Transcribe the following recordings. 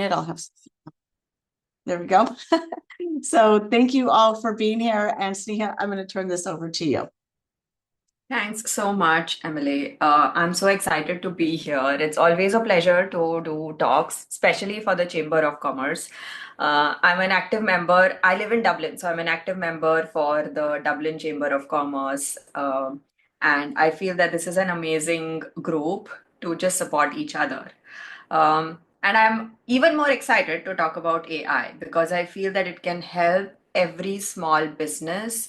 minute, I'll have. There we go. So thank you all for being here. And Sneha, I'm going to turn this over to you. Thanks so much, Emily. I'm so excited to be here. It's always a pleasure to do talks, especially for the Chamber of Commerce. I'm an active member. I live in Dublin, so I'm an active member for the Dublin Chamber of Commerce. And I feel that this is an amazing group to just support each other. And I'm even more excited to talk about AI because I feel that it can help every small business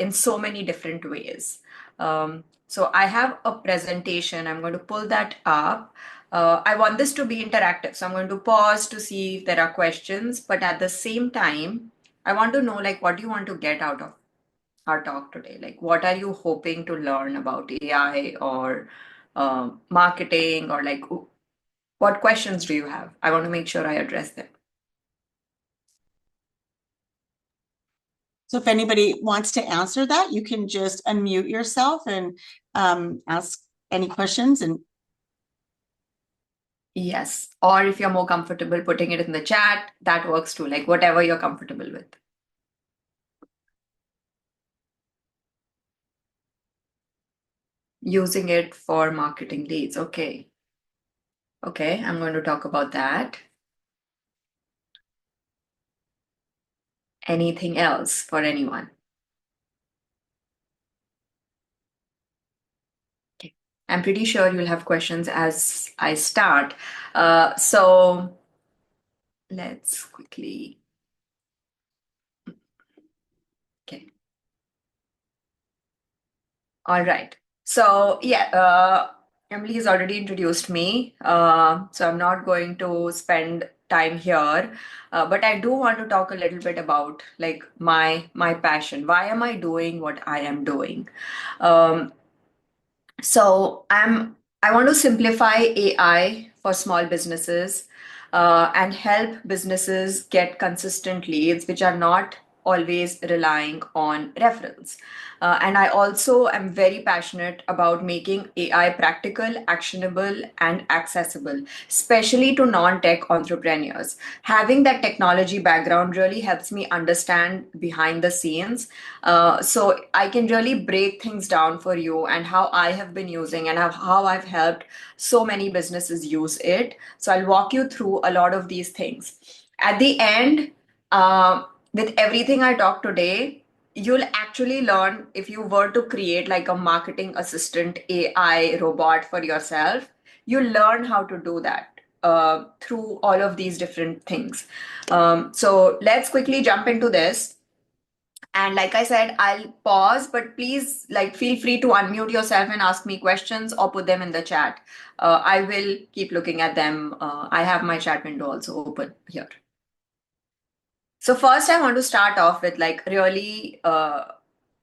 in so many different ways. So I have a presentation. I'm going to pull that up. I want this to be interactive. So I'm going to pause to see if there are questions, but at the same time, I want to know like what do you want to get out of our talk today? Like what are you hoping to learn about AI or marketing or like what questions do you have? I want to make sure I address them. So if anybody wants to answer that, you can just unmute yourself and ask any questions. And Yes. Or if you're more comfortable putting it in the chat, that works too, like whatever you're comfortable with. Using it for marketing leads. Okay. Okay, I'm going to talk about that. Anything else for anyone? Okay. I'm pretty sure you'll have questions as I start. So let's quickly. Okay. All right. So yeah, Emily has already introduced me, so I'm not going to spend time here. But I do want to talk a little bit about like my passion. Why am I doing what I am doing? Um, I want to simplify AI for small businesses and help businesses get consistent leads which are not always relying on referrals. And I also am very passionate about making AI practical, actionable, and accessible, especially to non-tech entrepreneurs. Having that technology background really helps me understand behind the scenes, so I can really break things down for you and how I have been using and how I've helped so many businesses use it. So I'll walk you through a lot of these things. At the end, with everything I talk today, you'll actually learn if you were to create like a marketing assistant AI robot for yourself, you learn how to do that through all of these different things. So let's quickly jump into this. And like I said, I'll pause, but please like feel free to unmute yourself and ask me questions or put them in the chat. I will keep looking at them. I have my chat window also open here. So first, I want to start off with like really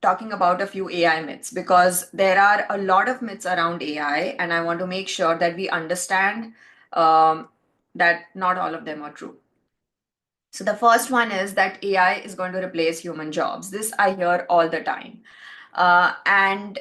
talking about a few AI myths because there are a lot of myths around AI, and I want to make sure that we understand that not all of them are true. So the first one is that AI is going to replace human jobs. This I hear all the time. And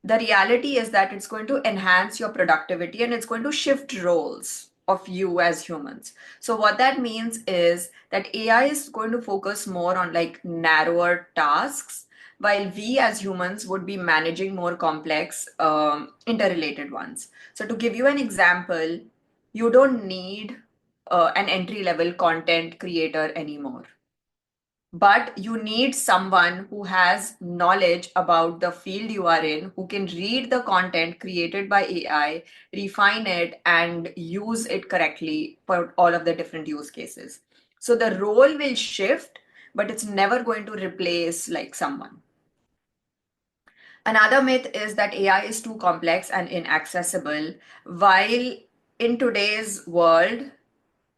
the reality is that it's going to enhance your productivity and it's going to shift roles of you as humans. So what that means is that AI is going to focus more on like narrower tasks, while we as humans would be managing more complex, interrelated ones. So to give you an example, you don't need an entry level content creator anymore, but you need someone who has knowledge about the field you are in, who can read the content created by AI, refine it, and use it correctly for all of the different use cases. So the role will shift, but it's never going to replace like someone. Another myth is that AI is too complex and inaccessible, while in today's world,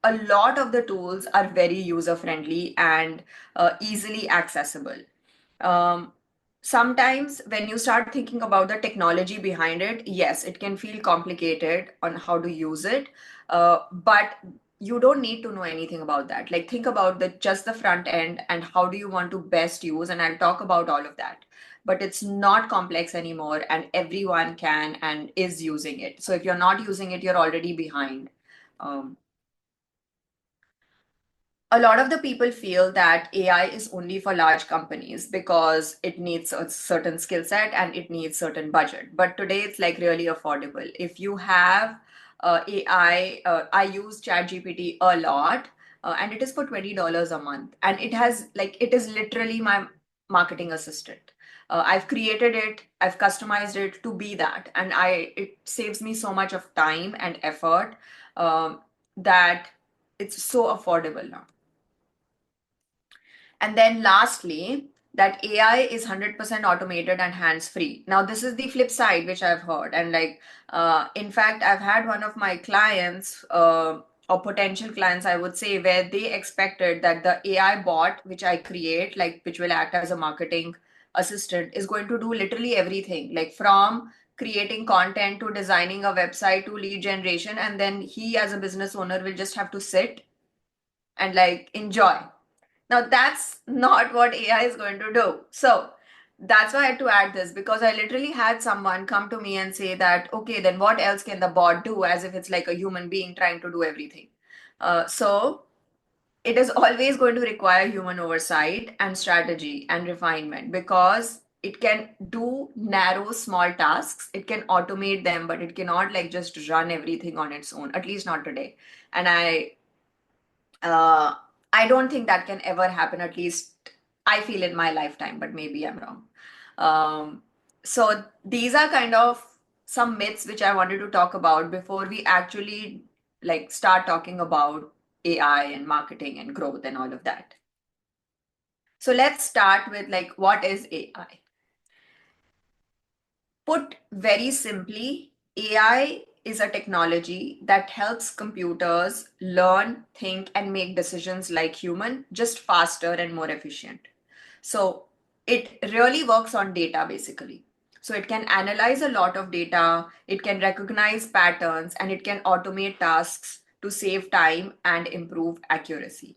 a lot of the tools are very user friendly and easily accessible. Um, Sometimes, when you start thinking about the technology behind it, yes, it can feel complicated on how to use it, but you don't need to know anything about that. Like, think about the just the front end and how do you want to best use, and I'll talk about all of that. But it's not complex anymore, and everyone can and is using it. So if you're not using it, you're already behind. Um, a lot of the people feel that AI is only for large companies because it needs a certain skill set and it needs certain budget. But today it's like really affordable. If you have AI, I use ChatGPT a lot, and it is for $20 a month, and it is literally my marketing assistant. I've created it, I've customized it to be that, and I it saves me so much of time and effort, that it's so affordable now. And then lastly, that AI is 100% automated and hands-free. Now, this is the flip side, which I've heard. And in fact, I've had one of my clients, or potential clients, I would say, where they expected that the AI bot, which I create, like which will act as a marketing assistant, is going to do literally everything, like from creating content to designing a website to lead generation. And then he, as a business owner, will just have to sit and like enjoy. Now, that's not what AI is going to do. So, that's why I had to add this, because I literally had someone come to me and say that, okay, then what else can the bot do, as if it's like a human being trying to do everything. So, it is always going to require human oversight and strategy and refinement, because it can do narrow, small tasks. It can automate them, but it cannot like just run everything on its own, at least not today. And uh, I don't think that can ever happen, at least I feel in my lifetime, but maybe I'm wrong. So these are kind of some myths which I wanted to talk about before we actually like start talking about AI and marketing and growth and all of that. So let's start with like, what is AI? Put very simply, AI is a technology that helps computers learn, think, and make decisions like human, just faster and more efficient. So it really works on data basically. So it can analyze a lot of data, it can recognize patterns, and it can automate tasks to save time and improve accuracy.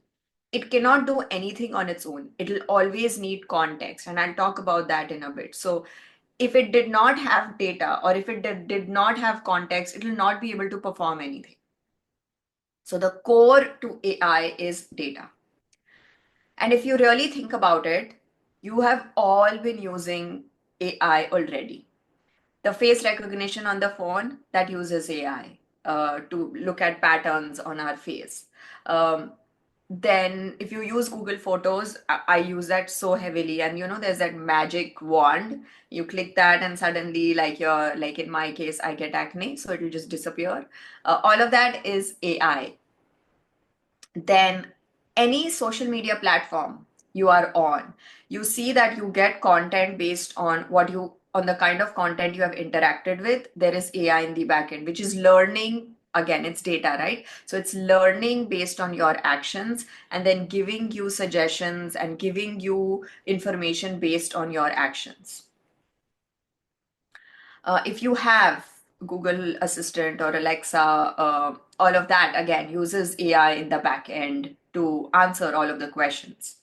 It cannot do anything on its own. It'll always need context, and I'll talk about that in a bit. So if it did not have data, or if it did not have context, it will not be able to perform anything. So the core to AI is data. And if you really think about it, you have all been using AI already. The face recognition on the phone, that uses AI to look at patterns on our face. Um, then if you use Google Photos, I use that so heavily. And there's that magic wand. You click that and suddenly like in my case, I get acne, so it'll just disappear. All of that is AI. Then any social media platform you are on, you see that you get content based on on the kind of content you have interacted with. There is AI in the backend, which is learning. Again, it's data, right? So it's learning based on your actions and then giving you suggestions and giving you information based on your actions. If you have Google Assistant or Alexa, all of that again uses AI in the back end to answer all of the questions.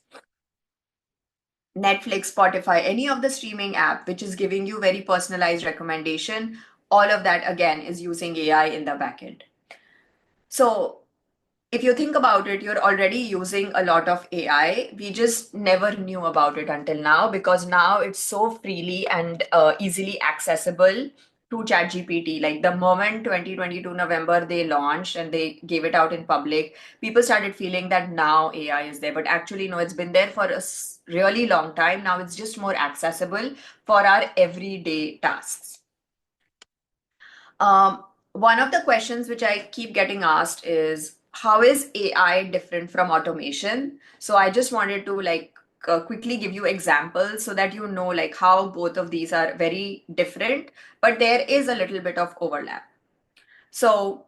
Netflix, Spotify, any of the streaming app which is giving you very personalized recommendation, all of that again is using AI in the back end. So if you think about it, you're already using a lot of AI. We just never knew about it until now, because now it's so freely and easily accessible to ChatGPT. Like the moment 2022 November they launched and they gave it out in public, people started feeling that now AI is there. But actually, no, it's been there for a really long time. Now it's just more accessible for our everyday tasks. One of the questions which I keep getting asked is, how is AI different from automation? So I just wanted to quickly give you examples so that you know like how both of these are very different, but there is a little bit of overlap. So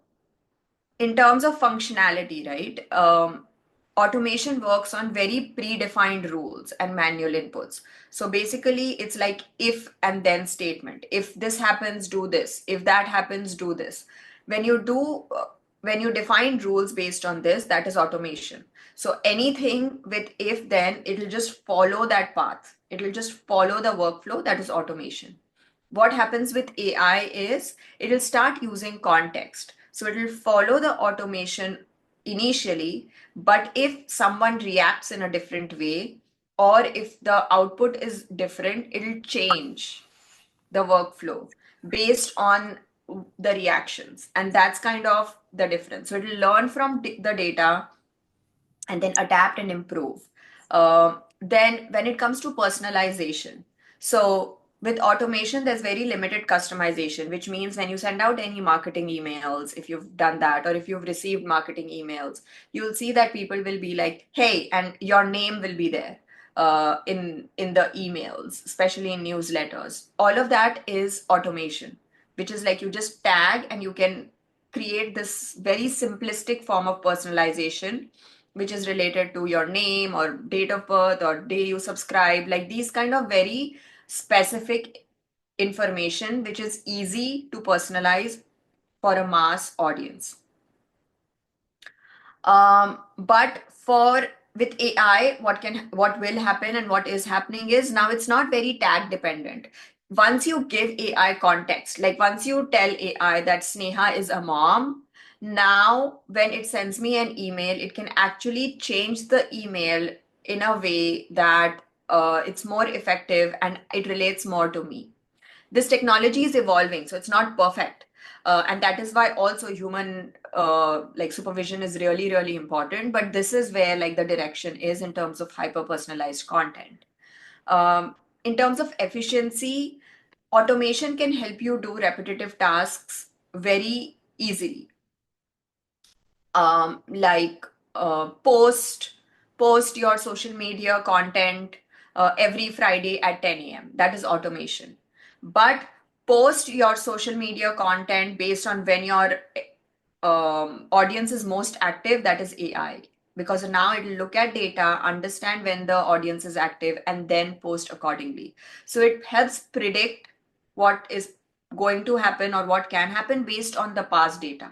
in terms of functionality, right? Automation works on very predefined rules and manual inputs. So basically, it's like if and then statement. If this happens, do this. If that happens, do this. When you do, when you define rules based on this, that is automation. So anything with if then, it'll just follow that path. It'll just follow the workflow. That is automation. What happens with AI is it'll start using context. So it'll follow the automation initially, but if someone reacts in a different way, or if the output is different, it'll change the workflow based on the reactions. And that's kind of the difference. So it'll learn from the data and then adapt and improve. Then, when it comes to personalization, so with automation, there's very limited customization, which means when you send out any marketing emails, if you've done that, or if you've received marketing emails, you'll see that people will be like, "Hey," and your name will be there in the emails, especially in newsletters. All of that is automation, which is like you just tag and you can create this very simplistic form of personalization which is related to your name or date of birth or day you subscribe, like these kind of very specific information which is easy to personalize for a mass audience. But for with AI, what will happen and what is happening is now it's not very tag dependent. Once you give AI context, like once you tell AI that Sneha is a mom, now when it sends me an email, it can actually change the email in a way that it's more effective and it relates more to me. This technology is evolving, so it's not perfect. And that is why also human like supervision is really, really important. But this is where like the direction is in terms of hyper personalized content. In terms of efficiency, automation can help you do repetitive tasks very easily. Like post your social media content every Friday at 10 a.m. That is automation. But post your social media content based on when your audience is most active, that is AI. Because now it will look at data, understand when the audience is active, and then post accordingly. So it helps predict what is going to happen or what can happen based on the past data.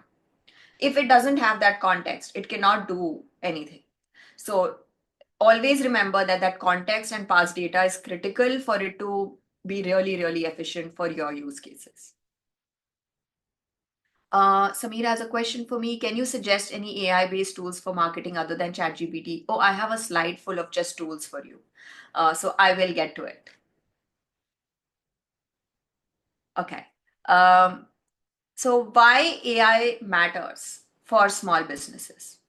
If it doesn't have that context, it cannot do anything. So always remember that that context and past data is critical for it to be really, really efficient for your use cases. Samira has a question for me. Can you suggest any AI-based tools for marketing other than ChatGPT? Oh, I have a slide full of just tools for you. So I will get to it. Okay. So why AI matters for small businesses?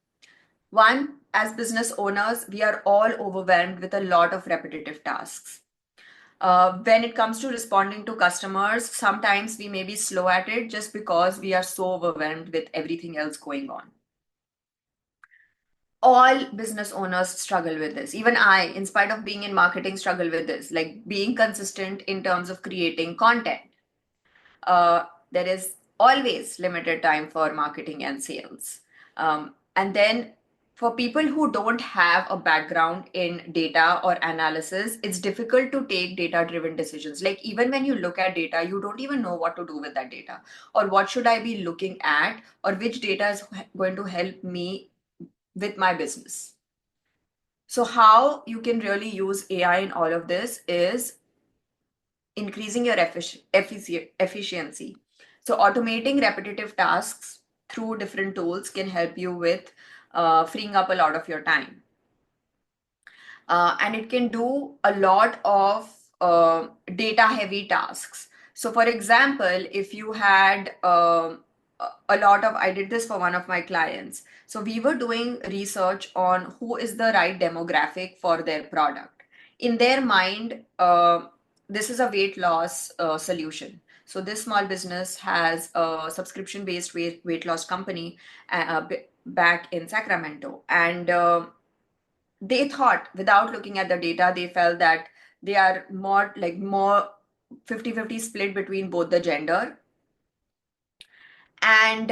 One, as business owners, we are all overwhelmed with a lot of repetitive tasks. When it comes to responding to customers, sometimes we may be slow at it just because we are so overwhelmed with everything else going on. All business owners struggle with this. Even I, in spite of being in marketing, struggle with this, like being consistent in terms of creating content. There is always limited time for marketing and sales. And then for people who don't have a background in data or analysis, it's difficult to take data driven decisions. Like even when you look at data, you don't even know what to do with that data, or what should I be looking at, or which data is going to help me with my business. So how you can really use AI in all of this is increasing your efficiency. So automating repetitive tasks through different tools can help you with freeing up a lot of your time. And it can do a lot of data heavy tasks. So for example, if you had a lot of, I did this for one of my clients. So we were doing research on who is the right demographic for their product. In their mind, this is a weight loss solution. So this small business has a subscription based weight loss company back in Sacramento. And they thought, without looking at the data, they felt that they are more 50-50 split between both the gender. And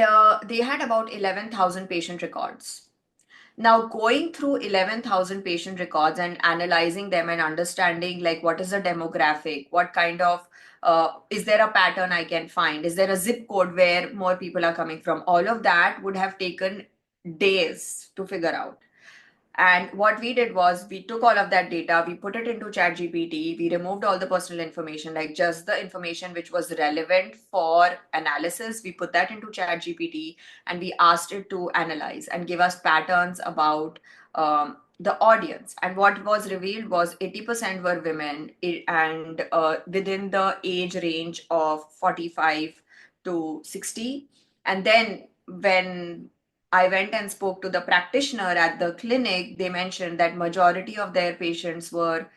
they had about 11,000 patient records. Now, going through 11,000 patient records and analyzing them and understanding like what is the demographic, what kind of is there a pattern I can find? Is there a zip code where more people are coming from? All of that would have taken days to figure out. And what we did was we took all of that data, we put it into ChatGPT, we removed all the personal information, like just the information which was relevant for analysis. We put that into ChatGPT and we asked it to analyze and give us patterns about the audience. And what was revealed was 80% were women, and within the age range of 45 to 60. And then when I went and spoke to the practitioner at the clinic, they mentioned that majority of their patients were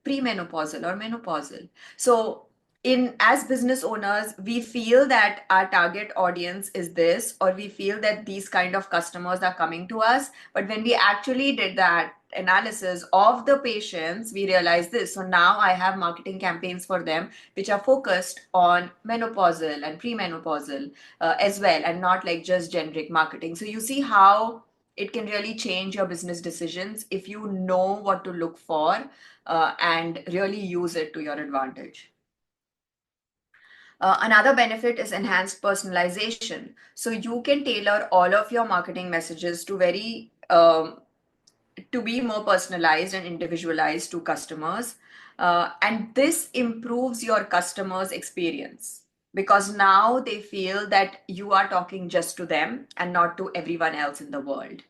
premenopausal or menopausal. So in as business owners, we feel that our target audience is this, or we feel that these kind of customers are coming to us. But when we actually did that analysis of the patients, we realized this. So now I have marketing campaigns for them which are focused on menopausal and premenopausal as well, and not like just generic marketing. So you see how it can really change your business decisions if you know what to look for and really use it to your advantage. Another benefit is enhanced personalization. So you can tailor all of your marketing messages to be more personalized and individualized to customers. And this improves your customers' experience because now they feel that you are talking just to them and not to everyone else in the world.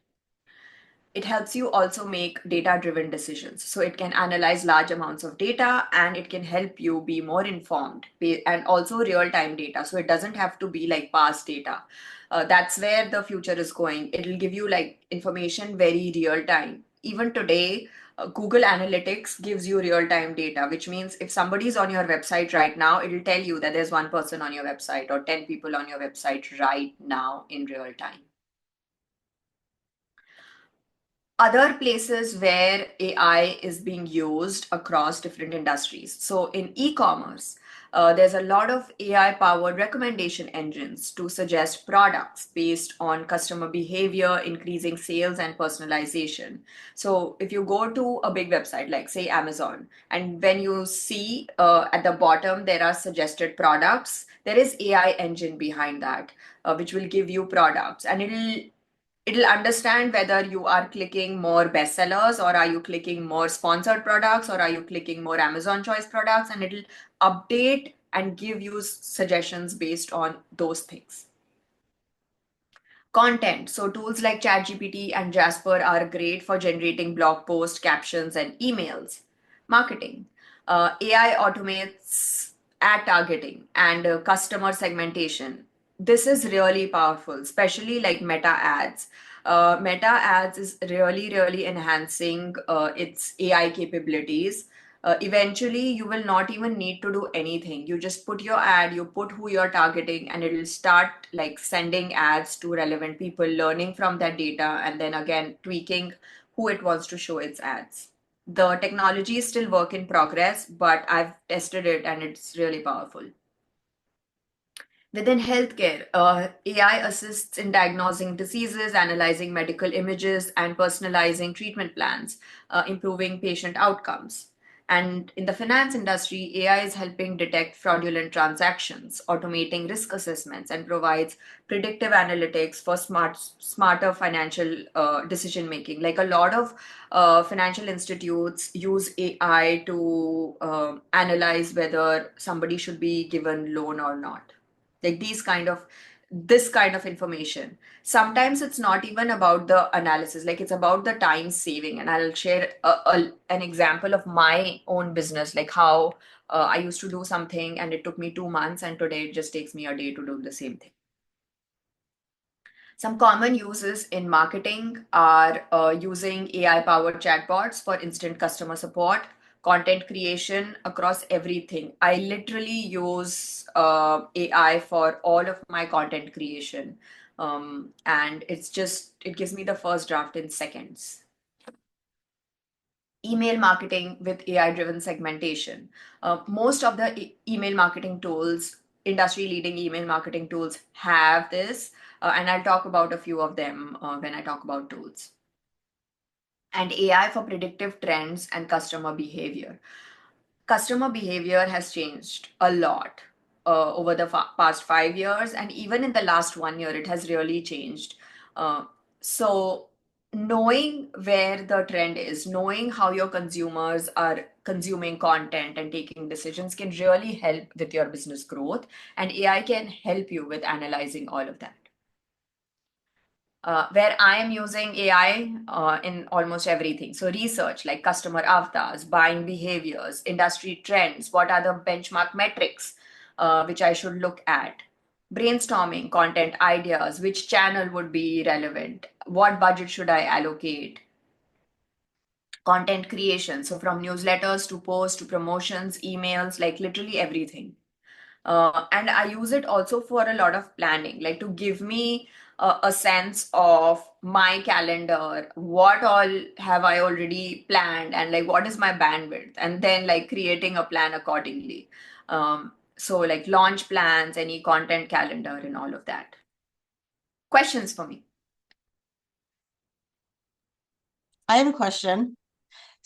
It helps you also make data driven decisions. So it can analyze large amounts of data and it can help you be more informed, and also real time data. So it doesn't have to be like past data. That's where the future is going. It'll give you like information very real time. Even today, Google Analytics gives you real time data, which means if somebody is on your website right now, it'll tell you that there's one person on your website or 10 people on your website right now in real time. Other places where AI is being used across different industries. So in e-commerce, there's a lot of AI-powered recommendation engines to suggest products based on customer behavior, increasing sales and personalization. So if you go to a big website like say Amazon, and when you see at the bottom there are suggested products, there is AI engine behind that, which will give you products, and it'll understand whether you are clicking more bestsellers or are you clicking more sponsored products or are you clicking more Amazon choice products, and it'll update and give you suggestions based on those things. Content. So tools like ChatGPT and Jasper are great for generating blog posts, captions, and emails. Marketing. AI automates ad targeting and customer segmentation. This is really powerful, especially like meta ads. Meta ads is really enhancing its AI capabilities. Eventually you will not even need to do anything. You just put your ad, you put who you're targeting, and it will start like sending ads to relevant people, learning from that data, and then again tweaking who it wants to show its ads. The technology is still work in progress, but I've tested it and it's really powerful. Within healthcare, AI assists in diagnosing diseases, analyzing medical images, and personalizing treatment plans, improving patient outcomes. And in the finance industry, AI is helping detect fraudulent transactions, automating risk assessments, and provides predictive analytics for smarter financial decision making. Like a lot of financial institutes use AI to analyze whether somebody should be given loan or not, like this kind of information. Sometimes it's not even about the analysis, like it's about the time saving. And I'll share an example of my own business, like how I used to do something and it took me 2 months, and today it just takes me a day to do the same thing. Some common uses in marketing are using AI powered chatbots for instant customer support, content creation across everything. I literally use AI for all of my content creation. And it gives me the first draft in seconds. Email marketing with AI driven segmentation. Most of the email marketing tools, industry leading email marketing tools, have this. And I'll talk about a few of them when I talk about tools. And AI for predictive trends and customer behavior. Customer behavior has changed a lot over the past 5 years, and even in the last 1 year, it has really changed. So knowing where the trend is, knowing how your consumers are consuming content and taking decisions can really help with your business growth. And AI can help you with analyzing all of that. Where I am using AI in almost everything. So, research like customer avatars, buying behaviors, industry trends, what are the benchmark metrics which I should look at, brainstorming content ideas, which channel would be relevant, what budget should I allocate, content creation. So, from newsletters to posts to promotions, emails, like literally everything. And I use it also for a lot of planning, like to give me a sense of my calendar, what all have I already planned, and like what is my bandwidth, and then like creating a plan accordingly. So, like launch plans, any content calendar, and all of that. Questions for me? I have a question.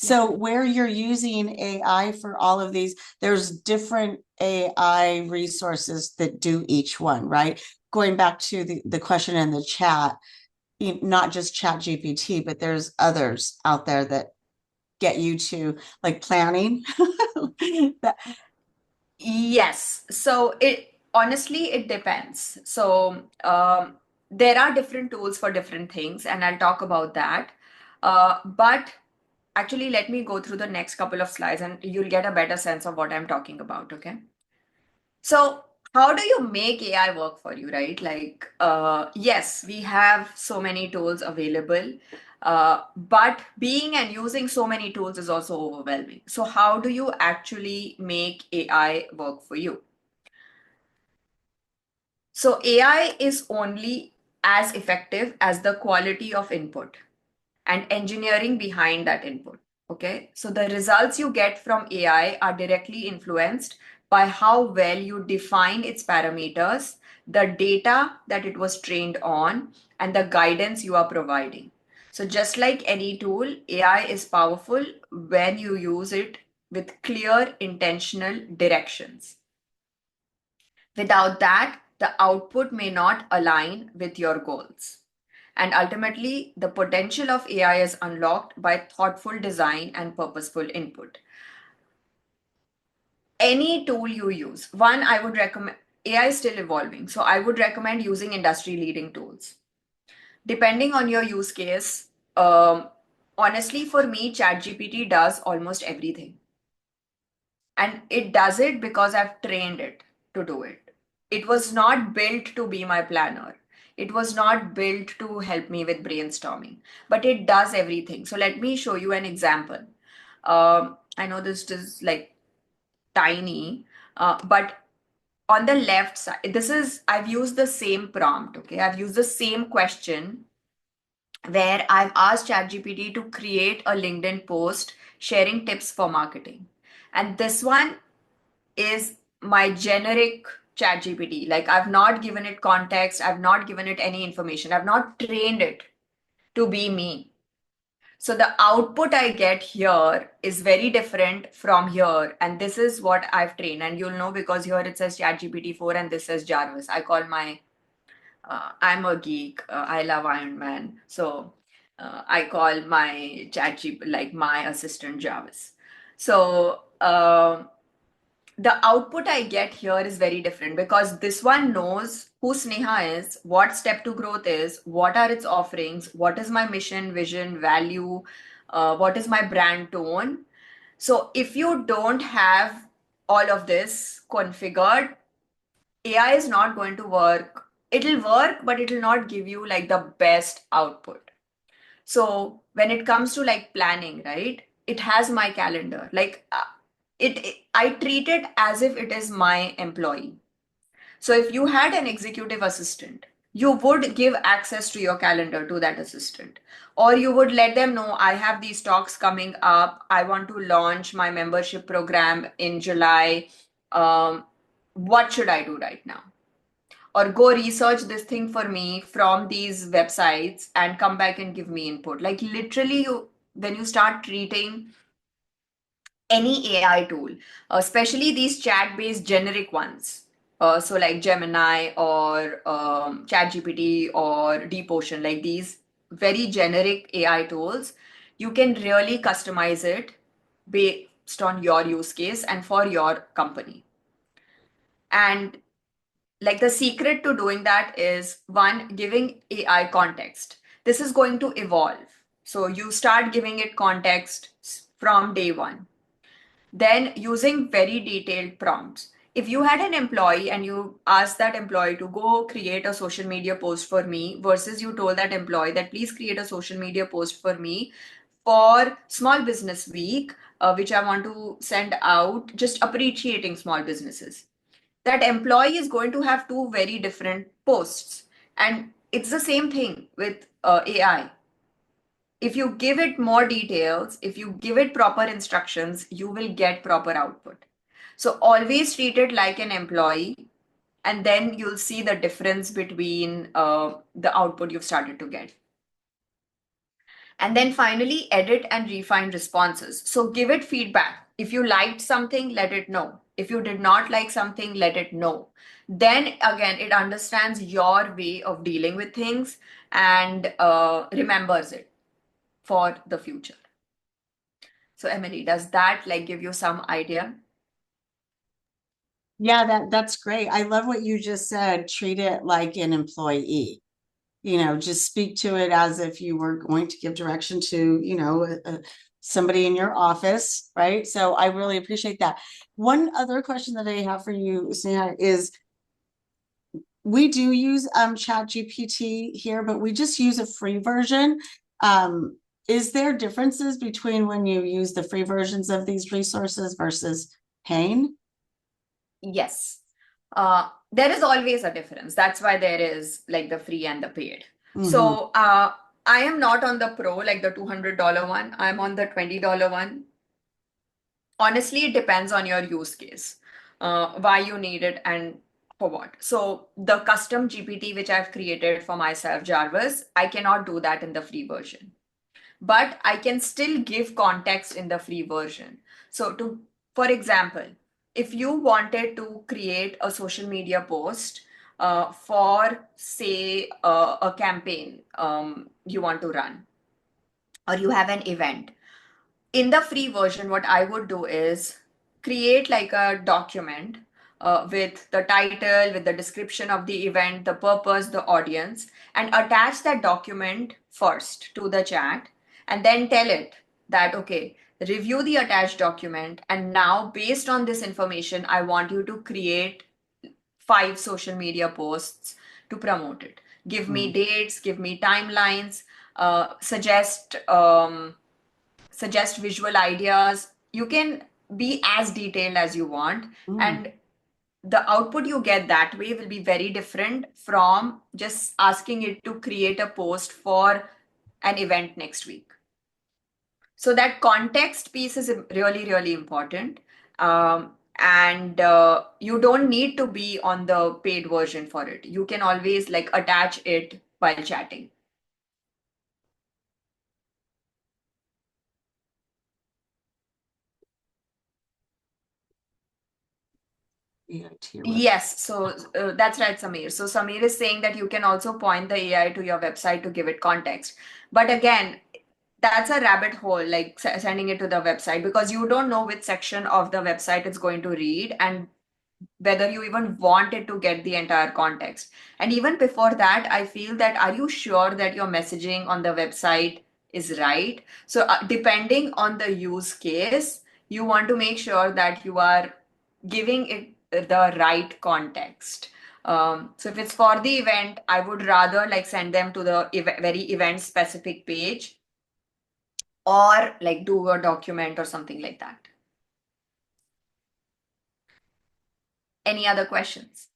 Yeah. So where you're using AI for all of these, there's different AI resources that do each one, right? Going back to the question in the chat, not just Chat GPT, but there's others out there that get you to like planning. That, Yes. So it honestly it depends. So there are different tools for different things, and I'll talk about that. But actually, let me go through the next couple of slides, and you'll get a better sense of what I'm talking about. Okay. So how do you make AI work for you, right? Like, yes, we have so many tools available, but being and using so many tools is also overwhelming. So how do you actually make AI work for you? So AI is only as effective as the quality of input and engineering behind that input. Okay. So the results you get from AI are directly influenced by how well you define its parameters, the data that it was trained on, and the guidance you are providing. So just like any tool, AI is powerful when you use it with clear intentional directions. Without that, the output may not align with your goals. And ultimately, the potential of AI is unlocked by thoughtful design and purposeful input. Any tool you use, one, I would recommend, AI is still evolving. So I would recommend using industry leading tools. Depending on your use case, honestly, for me, ChatGPT does almost everything. And it does it because I've trained it to do it. It was not built to be my planner. It was not built to help me with brainstorming, but it does everything. So let me show you an example. I know this is like tiny, but on the left side, this is, I've used the same prompt, okay? I've used the same question where I've asked ChatGPT to create a LinkedIn post sharing tips for marketing. And this one is my generic chat GPT. Like I've not given it context, I've not given it any information, I've not trained it to be me. So the output I get here is very different from here. And this is what I've trained. And you'll know because here it says ChatGPT 4 and this says Jarvis. I call my, I'm a geek. I love Iron Man. So I call my ChatGPT like my assistant Jarvis. So, the output I get here is very different because this one knows who Sneha is, what step to growth is, what are its offerings, what is my mission, vision, value, what is my brand tone. So if you don't have all of this configured, AI is not going to work. It'll work, but it'll not give you like the best output. So when it comes to like planning, right? It has my calendar. Like I treat it as if it is my employee. So if you had an executive assistant, you would give access to your calendar to that assistant. Or you would let them know, I have these talks coming up. I want to launch my membership program in July. Um, what should I do right now? Or go research this thing for me from these websites and come back and give me input. Like literally, when you start treating any AI tool, especially these chat-based generic ones, so like Gemini or ChatGPT or DeepOcean, like these. very generic AI tools, you can really customize it based on your use case and for your company. And like the secret to doing that is one, giving AI context. This is going to evolve. So you start giving it context from day one. Then using very detailed prompts. If you had an employee and you asked that employee to go create a social media post for me, versus you told that employee that please create a social media post for me for Small Business Week, which I want to send out, just appreciating small businesses, that employee is going to have two very different posts. And it's the same thing with AI. If you give it more details, if you give it proper instructions, you will get proper output. So always treat it like an employee, and then you'll see the difference between the output you've started to get. And then finally, edit and refine responses. So give it feedback. If you liked something, let it know. If you did not like something, let it know. Then again, it understands your way of dealing with things and remembers it for the future. So Emily, does that like give you some idea? Yeah, that's great. I love what you just said. Treat it like an employee. Just speak to it as if you were going to give direction to, somebody in your office, right? So I really appreciate that. One other question that I have for you, Sneha, is we do use Chat GPT here, but we just use a free version. Is there differences between when you use the free versions of these resources versus paying? Yes. There is always a difference. That's why there is like the free and the paid. Mm-hmm. So I am not on the pro, like the $200 one. I'm on the $20 one. Honestly, it depends on your use case, why you need it and for what. So the custom GPT which I've created for myself, Jarvis, I cannot do that in the free version, but I can still give context in the free version. So to, for example, if you wanted to create a social media post for say a campaign you want to run, or you have an event, in the free version, what I would do is create like a document with the title, with the description of the event, the purpose, the audience, and attach that document first to the chat, and then tell it that, okay, review the attached document. And now, based on this information, I want you to create 5 social media posts to promote it. Give me dates, give me timelines, suggest visual ideas. You can be as detailed as you want, Mm-hmm. and the output you get that way will be very different from just asking it to create a post for an event next week. So that context piece is really, really important. And you don't need to be on the paid version for it. You can always like attach it while chatting. Yeah, to your website. Yes, so that's right, Samir. So Samir is saying that you can also point the AI to your website to give it context. But again, that's a rabbit hole, like sending it to the website, because you don't know which section of the website it's going to read and whether you even want it to get the entire context. And even before that, I feel that are you sure that your messaging on the website is right? So, depending on the use case, you want to make sure that you are giving it the right context. So if it's for the event, I would rather like send them to the very event specific page, or like do a document or something like that. Any other questions?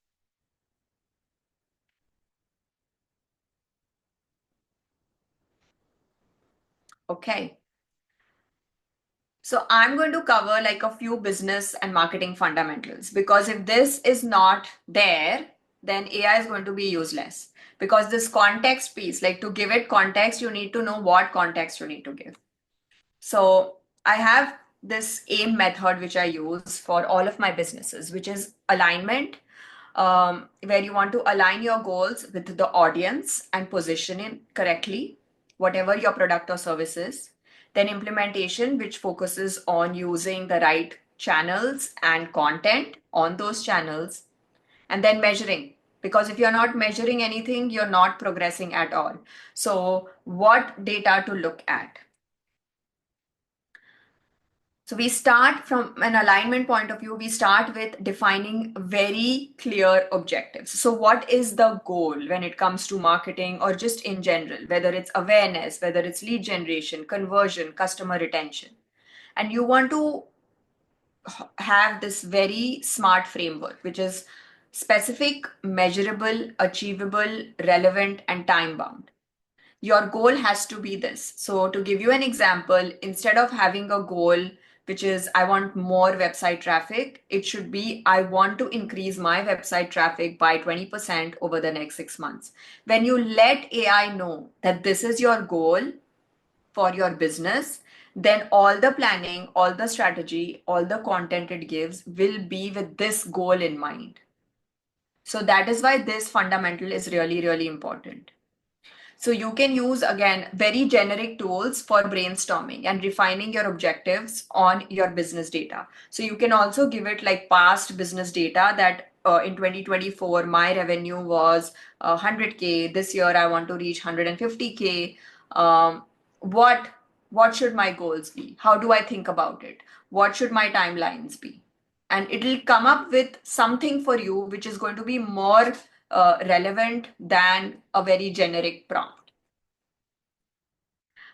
Okay. So I'm going to cover like a few business and marketing fundamentals, because if this is not there, then AI is going to be useless. Because this context piece, like to give it context, you need to know what context you need to give. So I have this AIM method which I use for all of my businesses, which is alignment, where you want to align your goals with the audience and position it correctly. whatever your product or service is. Then implementation, which focuses on using the right channels and content on those channels. And then measuring, because if you're not measuring anything, you're not progressing at all. So what data to look at? So we start from an alignment point of view, we start with defining very clear objectives. So what is the goal when it comes to marketing or just in general, whether it's awareness, whether it's lead generation, conversion, customer retention? And you want to have this very smart framework, which is specific, measurable, achievable, relevant, and time bound. Your goal has to be this. So, to give you an example, instead of having a goal which is I want more website traffic, it should be I want to increase my website traffic by 20% over the next 6 months. When you let AI know that this is your goal for your business, then all the planning, all the strategy, all the content it gives will be with this goal in mind. So, that is why this fundamental is really, really important. So you can use again very generic tools for brainstorming and refining your objectives on your business data. So you can also give it like past business data that in 2024 my revenue was 100K. This year I want to reach 150K. Um, what what should my goals be? How do I think about it? What should my timelines be? And it'll come up with something for you which is going to be more relevant than a very generic prompt.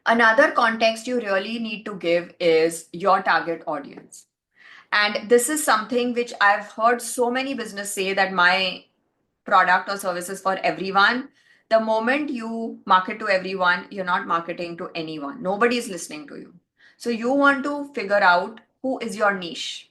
Another context you really need to give is your target audience. And this is something which I've heard so many business say that my product or service is for everyone. The moment you market to everyone, you're not marketing to anyone. Nobody is listening to you. So you want to figure out who is your niche.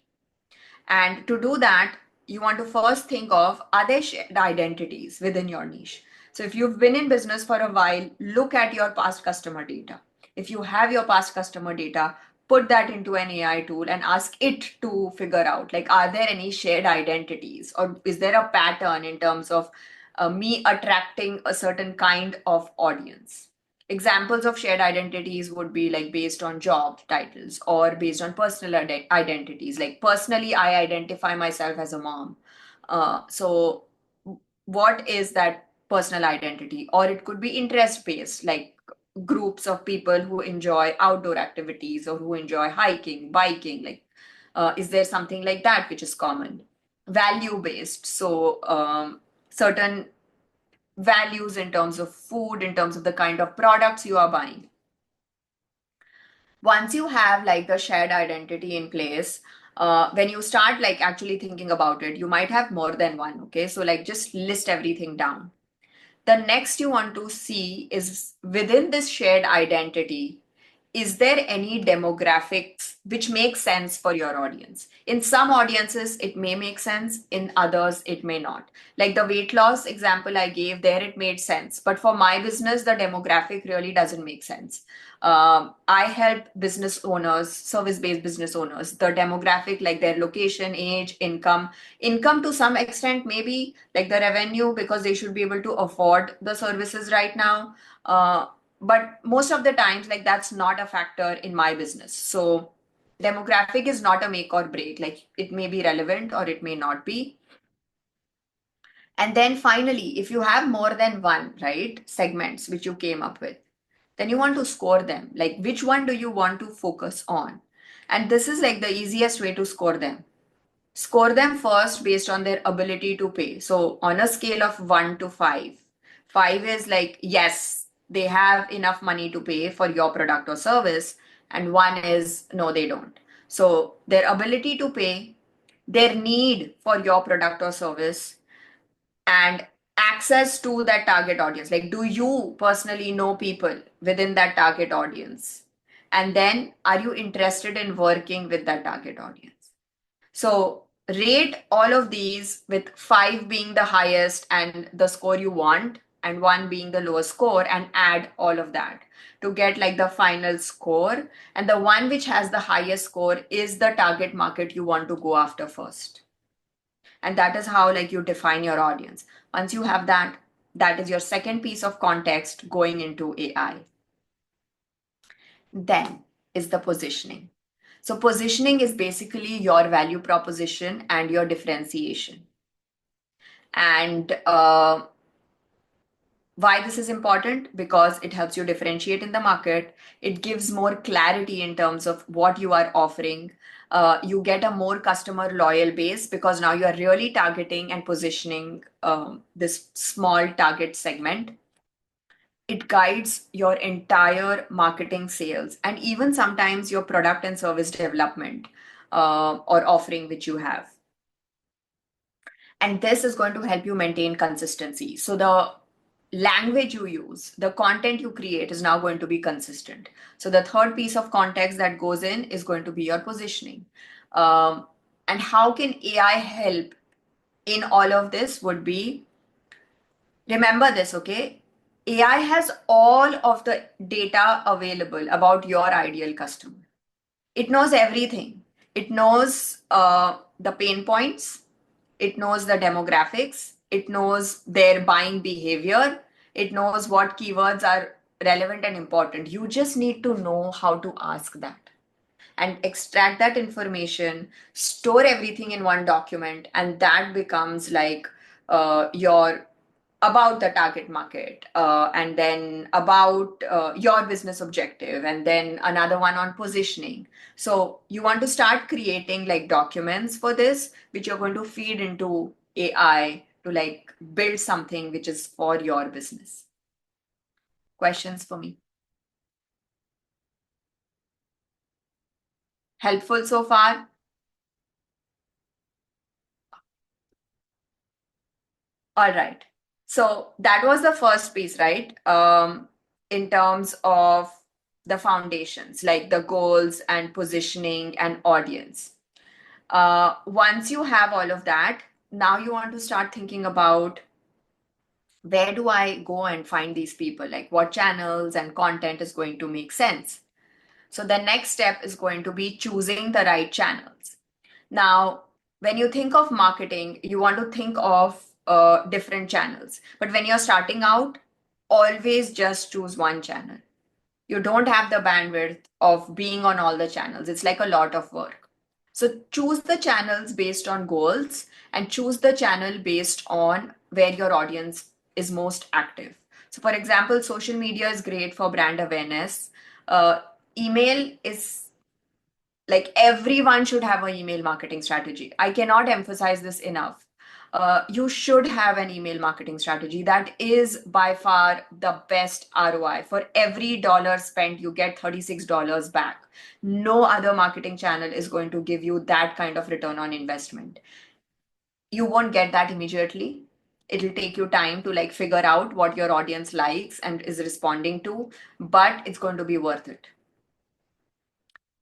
And to do that, you want to first think of, are there shared identities within your niche? So if you've been in business for a while, look at your past customer data. If you have your past customer data, put that into an AI tool and ask it to figure out, like, are there any shared identities, or is there a pattern in terms of me attracting a certain kind of audience? Examples of shared identities would be like based on job titles or based on personal identities. Like personally, I identify myself as a mom. So, what is that personal identity? Or it could be interest based, like groups of people who enjoy outdoor activities or who enjoy hiking, biking. Like, is there something like that which is common? Value based. So, certain values in terms of food, in terms of the kind of products you are buying. Once you have like the shared identity in place, when you start like actually thinking about it, you might have more than one. Okay, so like just list everything down. The next you want to see is within this shared identity, is there any demographics which make sense for your audience? In some audiences, it may make sense. In others, it may not. Like the weight loss example I gave there, it made sense. But for my business, the demographic really doesn't make sense. I help business owners, service-based business owners, the demographic, like their location, age, income to some extent, maybe like the revenue, because they should be able to afford the services right now. But most of the times, like that's not a factor in my business. So demographic is not a make or break. Like it may be relevant or it may not be. And then finally, if you have more than one, right, segments which you came up with, then you want to score them. Like which one do you want to focus on? And this is like the easiest way to score them. Score them first based on their ability to pay. So on a scale of 1 to 5, 5 is like, yes, they have enough money to pay for your product or service, and 1 is no, they don't. So their ability to pay, their need for your product or service, and access to that target audience. Like, do you personally know people within that target audience? And then, are you interested in working with that target audience? So, rate all of these with 5 being the highest and the score you want, and 1 being the lowest score, and add all of that to get like the final score. And the one which has the highest score is the target market you want to go after first. And that is how like you define your audience. Once you have that, that is your second piece of context going into AI. Then is the positioning. So, positioning is basically your value proposition and your differentiation. And why this is important? Because it helps you differentiate in the market. It gives more clarity in terms of what you are offering. You get a more customer loyal base because now you are really targeting and positioning this small target segment. It guides your entire marketing, sales, and even sometimes your product and service development or offering which you have. And this is going to help you maintain consistency. So the language you use, the content you create is now going to be consistent. So the third piece of context that goes in is going to be your positioning. And how can AI help in all of this would be, remember this, okay? AI has all of the data available about your ideal customer. It knows everything. It knows the pain points. It knows the demographics. It knows their buying behavior. It knows what keywords are relevant and important. You just need to know how to ask that and extract that information, store everything in one document, and that becomes like your about the target market, and then about your business objective, and then another one on positioning. So you want to start creating like documents for this, which you're going to feed into AI to like build something which is for your business. Questions for me? Helpful so far? All right. So that was the first piece, right? In terms of the foundations, like the goals and positioning and audience. Once you have all of that, now you want to start thinking about where do I go and find these people? Like what channels and content is going to make sense? So the next step is going to be choosing the right channels. Now, when you think of marketing, you want to think of different channels. But when you're starting out, always just choose one channel. You don't have the bandwidth of being on all the channels. It's like a lot of work. So choose the channels based on goals and choose the channel based on where your audience is most active. So, for example, social media is great for brand awareness. Uh, Email is like everyone should have an email marketing strategy. I cannot emphasize this enough. You should have an email marketing strategy. That is by far the best ROI. For every dollar spent, you get $36 back. No other marketing channel is going to give you that kind of return on investment. You won't get that immediately. It'll take you time to like figure out what your audience likes and is responding to, but it's going to be worth it.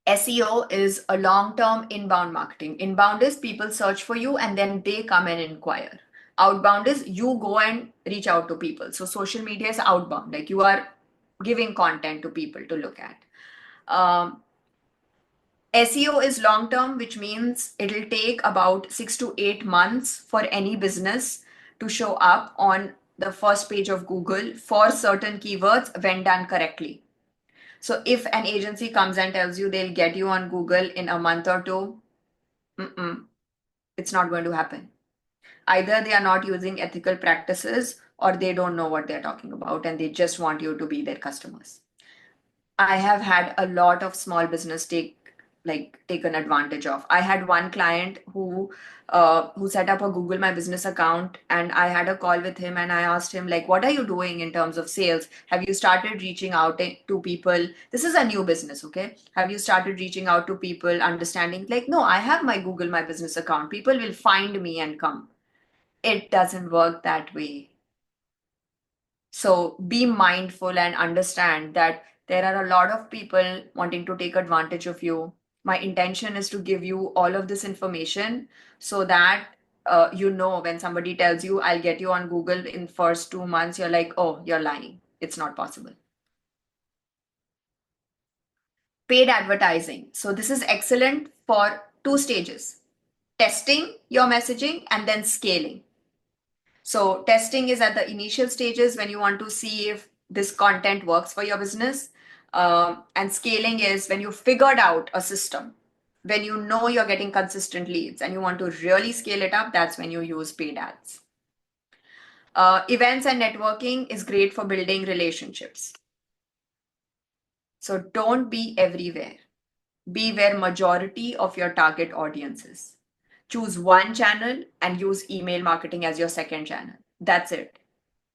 SEO is a long-term inbound marketing. Inbound is people search for you and then they come and inquire. Outbound is you go and reach out to people. So social media is outbound, like you are giving content to people to look at. SEO is long term, which means it'll take about 6 to 8 months for any business to show up on the first page of Google for certain keywords when done correctly. So if an agency comes and tells you they'll get you on Google in a month or two, it's not going to happen. Either they are not using ethical practices or they don't know what they're talking about and they just want you to be their customers. I have had a lot of small business taken advantage of. I had one client who set up a Google My Business account, and I had a call with him and I asked him like, what are you doing in terms of sales? Have you started reaching out to people? This is a new business, okay? Have you started reaching out to people, understanding like, no, I have my Google My Business account. People will find me and come. It doesn't work that way. So be mindful and understand that there are a lot of people wanting to take advantage of you. My intention is to give you all of this information so that you know when somebody tells you I'll get you on Google in first 2 months, you're like, oh, you're lying. It's not possible. Paid advertising. So this is excellent for two stages: testing your messaging and then scaling. So testing is at the initial stages when you want to see if this content works for your business. And scaling is when you figured out a system, when you know you're getting consistent leads and you want to really scale it up, that's when you use paid ads. Events and networking is great for building relationships. So don't be everywhere. Be where majority of your target audience is. Choose one channel and use email marketing as your second channel. That's it.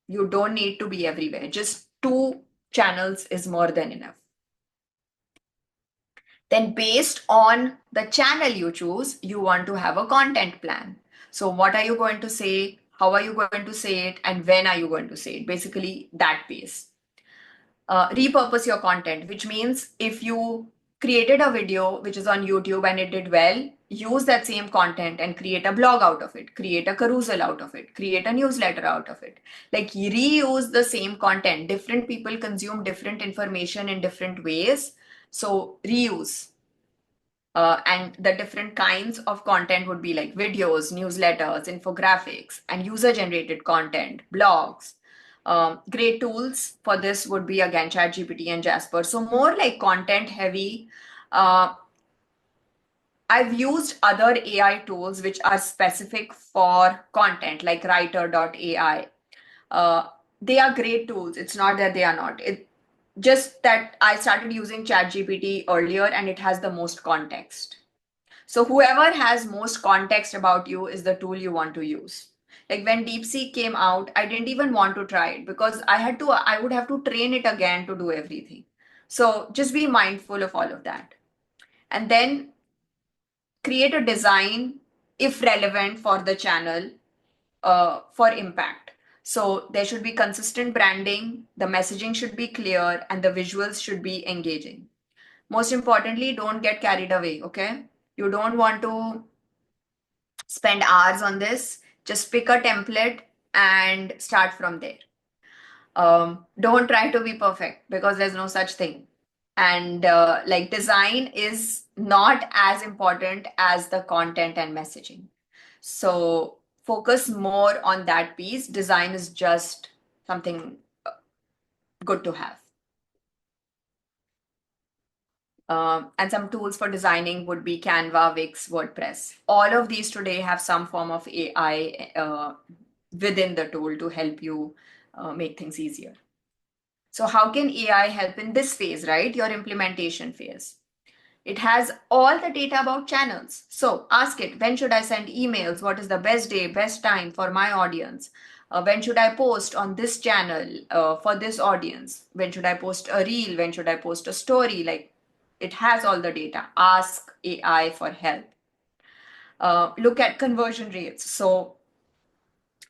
You don't need to be everywhere. Just two channels is more than enough. Then based on the channel you choose, you want to have a content plan. So what are you going to say? How are you going to say it? And when are you going to say it? Basically, that piece. Repurpose your content, which means if you created a video which is on YouTube and it did well, use that same content and create a blog out of it, create a carousel out of it, create a newsletter out of it. Like reuse the same content. Different people consume different information in different ways. So reuse. And the different kinds of content would be like videos, newsletters, infographics, and user generated content, blogs. Great tools for this would be again ChatGPT and Jasper. So, more like content heavy. Uh, I've used other AI tools which are specific for content, like writer.ai. They are great tools. It's not that they are not. It just that I started using ChatGPT earlier and it has the most context. So whoever has most context about you is the tool you want to use. Like when DeepSeek came out, I didn't even want to try it because I would have to train it again to do everything. So just be mindful of all of that. And then create a design, if relevant, for the channel for impact. So there should be consistent branding, the messaging should be clear, and the visuals should be engaging. Most importantly, don't get carried away, okay? You don't want to spend hours on this. Just pick a template and start from there. Don't try to be perfect because there's no such thing. And like design is not as important as the content and messaging. So focus more on that piece. Design is just something good to have. And some tools for designing would be Canva, Wix, WordPress. All of these today have some form of AI within the tool to help you make things easier. So how can AI help in this phase, right? Your implementation phase. It has all the data about channels. So ask it, when should I send emails? What is the best day, best time for my audience? When should I post on this channel for this audience? When should I post a reel? When should I post a story? Like it has all the data. Ask AI for help. Look at conversion rates. So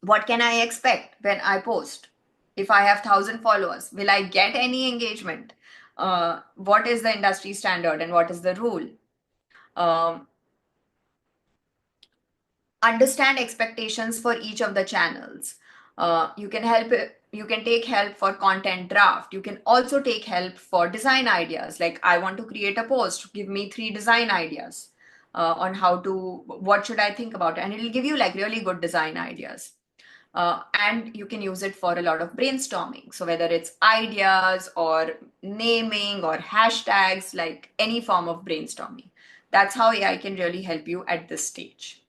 what can I expect when I post? If I have 1,000 followers, will I get any engagement? What is the industry standard and what is the rule? Um, Understand expectations for each of the channels. You can take help for content draft. You can also take help for design ideas. Like I want to create a post, give me 3 design ideas on what should I think about, and it'll give you like really good design ideas. And you can use it for a lot of brainstorming. So whether it's ideas or naming or hashtags, like any form of brainstorming. That's how AI can really help you at this stage.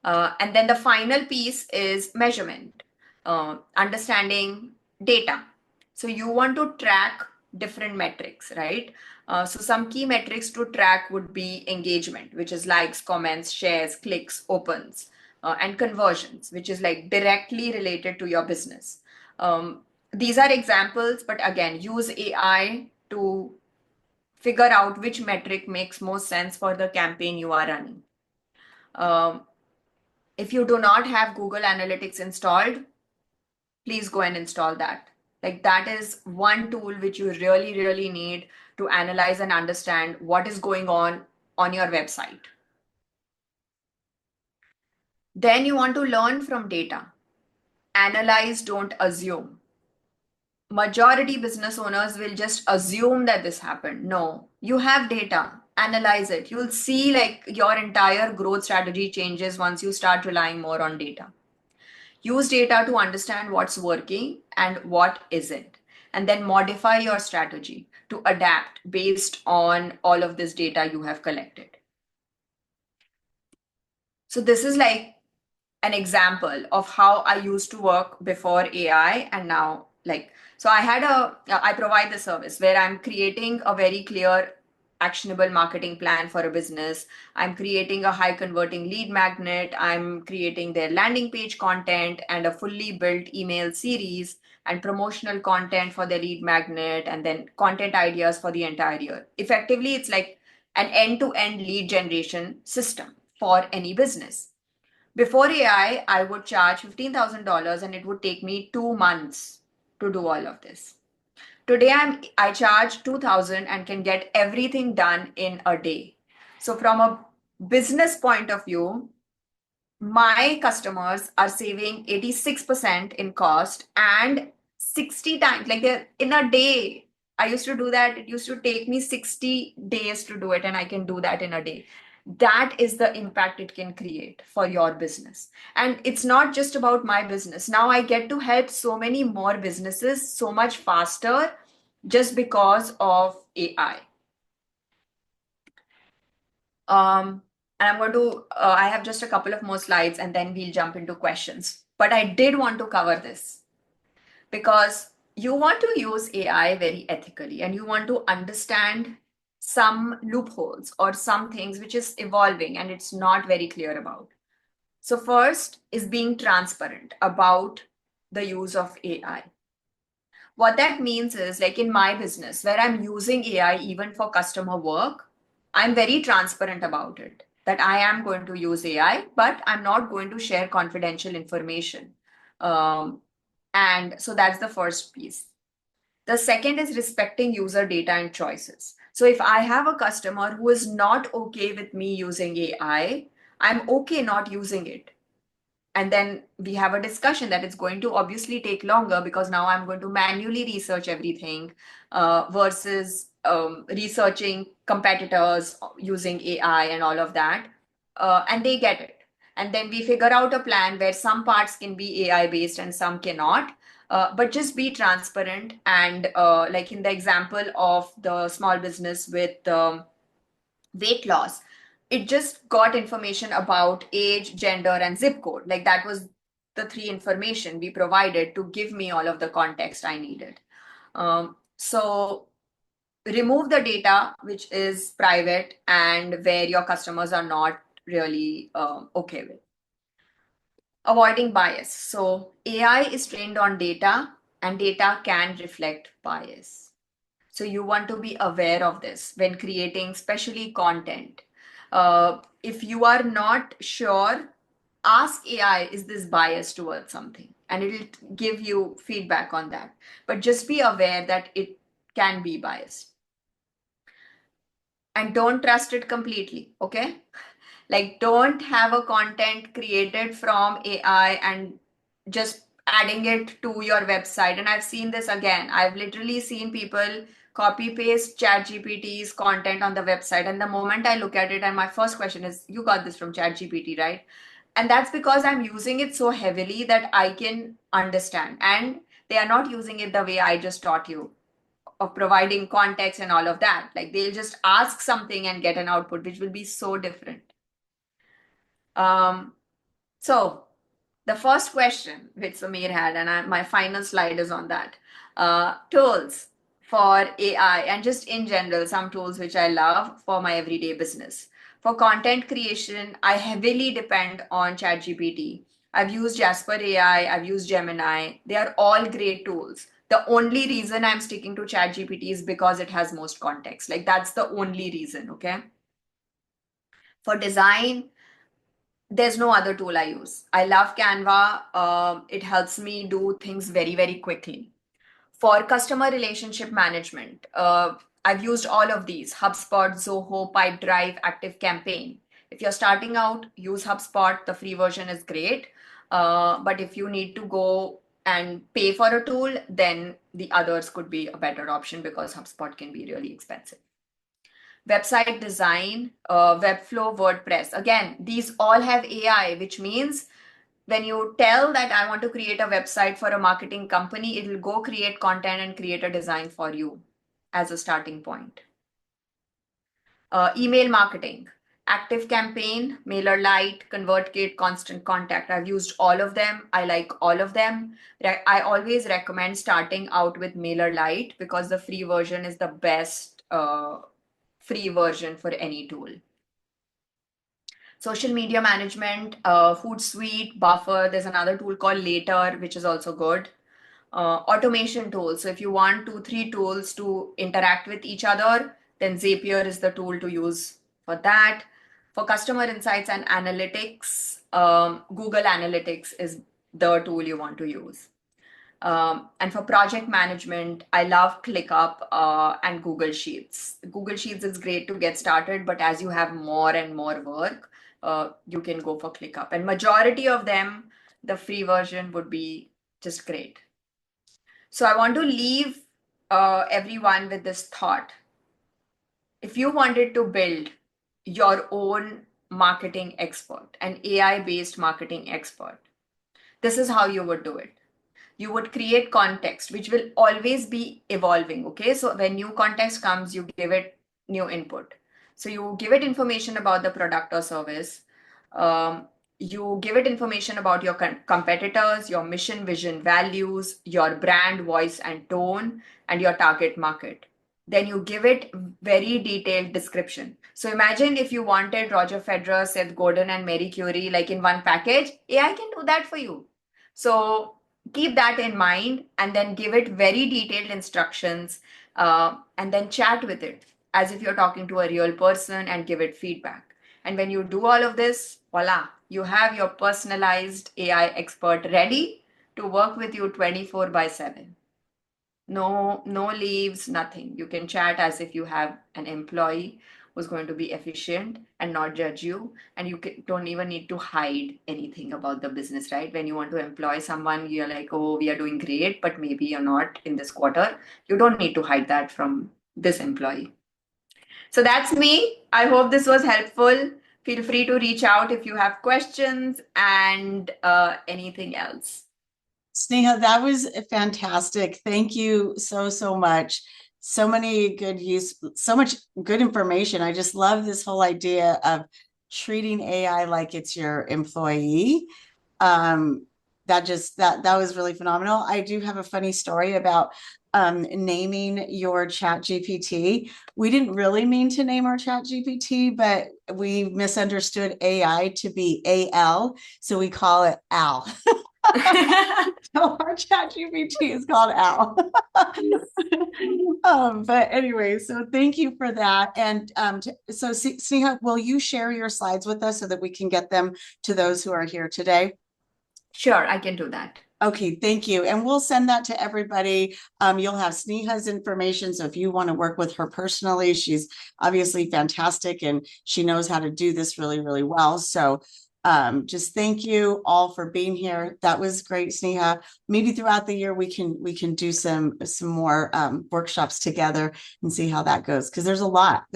And then the final piece is measurement, understanding data. So you want to track different metrics, right? So some key metrics to track would be engagement, which is likes, comments, shares, clicks, opens, and conversions, which is like directly related to your business. These are examples, but again, use AI to figure out which metric makes most sense for the campaign you are running. If you do not have Google Analytics installed, please go and install that. Like that is one tool which you really, really need to analyze and understand what is going on your website. Then you want to learn from data. Analyze, don't assume. Majority business owners will just assume that this happened. No, you have data. Analyze it. You'll see like your entire growth strategy changes once you start relying more on data. Use data to understand what's working and what isn't, and then modify your strategy. to adapt based on all of this data you have collected. So this is like an example of how I used to work before AI and now. Like, so I provide the service where I'm creating a very clear, actionable marketing plan for a business. I'm creating a high converting lead magnet. I'm creating their landing page content and a fully built email series and promotional content for their lead magnet and then content ideas for the entire year. Effectively, it's like an end to end lead generation system for any business. Before AI, I would charge $15,000 and it would take me 2 months to do all of this. Today I charge 2,000 and can get everything done in a day. So from a business point of view, my customers are saving 86% in cost and 60 times, like they're in a day. I used to do that. It used to take me 60 days to do it, and I can do that in a day. That is the impact it can create for your business. And it's not just about my business. Now I get to help so many more businesses so much faster just because of AI. Um, and I'm going to, I have just a couple of more slides and then we'll jump into questions. But I did want to cover this because you want to use AI very ethically and you want to understand some loopholes or some things which is evolving and it's not very clear about. So, first is being transparent about the use of AI. What that means is, like in my business, where I'm using AI even for customer work, I'm very transparent about it that I am going to use AI, but I'm not going to share confidential information. And so that's the first piece. The second is respecting user data and choices. So if I have a customer who is not okay with me using AI, I'm okay not using it. And then we have a discussion that it's going to obviously take longer because now I'm going to manually research everything versus researching competitors using AI and all of that. And they get it. And then we figure out a plan where some parts can be AI based and some cannot. But just be transparent. And like in the example of the small business with weight loss, it just got information about age, gender, and zip code. Like that was the three information we provided to give me all of the context I needed. So remove the data which is private and where your customers are not really okay with. Avoiding bias. So AI is trained on data and data can reflect bias. So you want to be aware of this when creating, especially content. If you are not sure, ask AI, is this biased towards something? And it will give you feedback on that. But just be aware that it can be biased. And don't trust it completely, okay? Like, don't have a content created from AI and just adding it to your website. And I've seen this again. I've literally seen people copy paste ChatGPT's content on the website. And the moment I look at it, and my first question is, you got this from ChatGPT, right? And that's because I'm using it so heavily that I can understand. And they are not using it the way I just taught you of providing context and all of that. Like they'll just ask something and get an output, which will be so different. Um, so the first question which Samir had, and my final slide is on that. Tools for AI and just in general, some tools which I love for my everyday business. For content creation, I heavily depend on ChatGPT. I've used Jasper AI, I've used Gemini. They are all great tools. The only reason I'm sticking to ChatGPT is because it has most context. Like that's the only reason, okay? For design, there's no other tool I use. I love Canva. It helps me do things very, very quickly. For customer relationship management, I've used all of these: HubSpot, Zoho, Pipedrive, ActiveCampaign. If you're starting out, use HubSpot. The free version is great. But if you need to go and pay for a tool, then the others could be a better option because HubSpot can be really expensive. Website design, Webflow, WordPress. Again, these all have AI, which means when you tell that I want to create a website for a marketing company, it will go create content and create a design for you. as a starting point. Email marketing, Active Campaign, MailerLite, ConvertKit, Constant Contact. I've used all of them. I like all of them. I always recommend starting out with MailerLite because the free version is the best free version for any tool. Social media management, Hootsuite, Buffer. There's another tool called Later, which is also good. Automation tools. So if you want 2, 3 tools to interact with each other, then Zapier is the tool to use for that. For customer insights and analytics, Google Analytics is the tool you want to use. And for project management, I love ClickUp and Google Sheets. Google Sheets is great to get started, but as you have more and more work, you can go for ClickUp. And majority of them, the free version would be just great. So I want to leave everyone with this thought. If you wanted to build your own marketing expert, an AI-based marketing expert, this is how you would do it. You would create context, which will always be evolving. Okay. So when new context comes, you give it new input. So you give it information about the product or service. You give it information about your competitors, your mission, vision, values, your brand, voice, and tone, and your target market. Then you give it very detailed description. So imagine if you wanted Roger Federer, Seth Godin, and Mary Curie like in one package, AI can do that for you. So keep that in mind and then give it very detailed instructions and then chat with it as if you're talking to a real person and give it feedback. And when you do all of this, voila, you have your personalized AI expert ready to work with you 24/7. No leaves, nothing. You can chat as if you have an employee who's going to be efficient and not judge you. And you don't even need to hide anything about the business, right? When you want to employ someone, you're like, oh, we are doing great, but maybe you're not in this quarter. You don't need to hide that from this employee. So that's me. I hope this was helpful. Feel free to reach out if you have questions and anything else. Sneha, that was fantastic. Thank you so, so much. So many good use, so much good information. I just love this whole idea of treating AI like it's your employee. That was really phenomenal. I do have a funny story about naming your chat GPT. We didn't really mean to name our chat GPT, but we misunderstood AI to be AL. So we call it Al. So our chat GPT is called Al. But anyway, so thank you for that. And so Sneha, will you share your slides with us so that we can get them to those who are here today? Sure, I can do that. Okay, thank you. And we'll send that to everybody. You'll have Sneha's information. So if you want to work with her personally, she's obviously fantastic and she knows how to do this really, really well. So just thank you all for being here. That was great, Sneha. Maybe throughout the year we can do some more workshops together and see how that goes, because there's a lot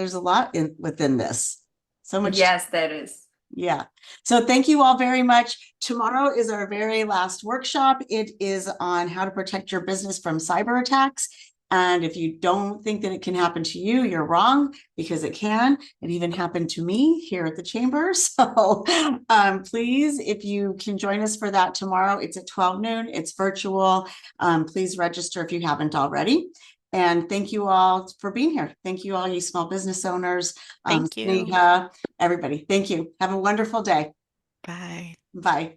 within this. So much. Yes, there is. Yeah. So thank you all very much. Tomorrow is our very last workshop. It is on how to protect your business from cyber attacks. And if you don't think that it can happen to you, you're wrong, because it can. It even happened to me here at the chamber. So please, if you can join us for that tomorrow, it's at 12 noon. It's virtual. Please register if you haven't already. And thank you all for being here. Thank you all, you small business owners. Thank you. Sneha, everybody. Thank you. Have a wonderful day. Bye. Bye.